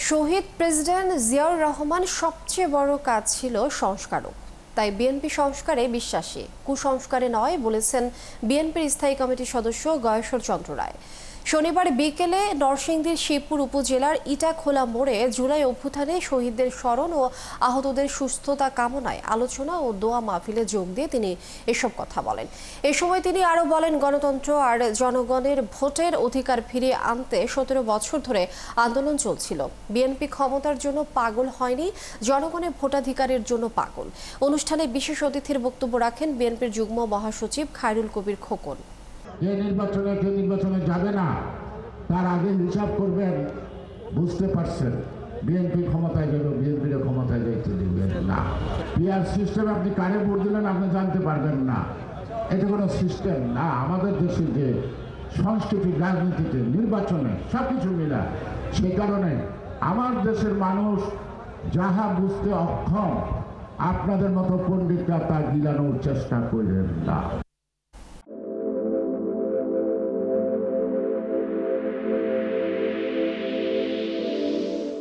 শহীদ president Ziaur Rahman সবচেয়ে বড় কাজ ছিল সংস্কারক। তাই বিএনপি সংস্কারে বিশ্বাসী, কুসংস্কারে নয় বলেছেন বিএনপির স্থায়ী কমিটির সদস্য গয়েশ্বর চন্দ্র রায়। শনিবার বিকেলে নরসিংদীর শিবপুর উপজেলার ইটাখোলা মোড়ে জুলাই অভ্যুত্থানে শহীদদের স্মরণ ও আহতদের সুস্থতা কামনায় আলোচনা ও দোয়া মাহফিলে যোগ দিয়ে তিনি এসব কথা বলেন। এ সময় তিনি আরও বলেন, গণতন্ত্র আর জনগণের ভোটের অধিকার ফিরিয়ে আনতে 17 বছর ধরে আন্দোলন চলছিল। বিএনপি ক্ষমতার জন্য পাগল হয়নি, জনগণের ভোটাধিকারের জন্য পাগল। অনুষ্ঠানে বিশেষ অতিথির বক্তব্য রাখেন বিএনপির যুগ্ম মহাসচিব খায়রুল কবির খোকন। যে নির্বাচনে যাবে না তার আগে হিসাব করবেন, বুঝতে পারছেন বিএনপি ক্ষমতায় গেল, বিএনপির ক্ষমতায় যেতে দিবেন না। পিআর সিস্টেম আপনি কারে ভোট দিলেন আপনি জানতে পারবেন না, এটা কোনো সিস্টেম না। আমাদের দেশে যে সংস্কৃতি, রাজনীতিতে, নির্বাচনে সবকিছু মিলা, সেই কারণে আমার দেশের মানুষ যাহা বুঝতে অক্ষম, আপনাদের মতো পণ্ডিতরা তা গিলানোর চেষ্টা করলেন না।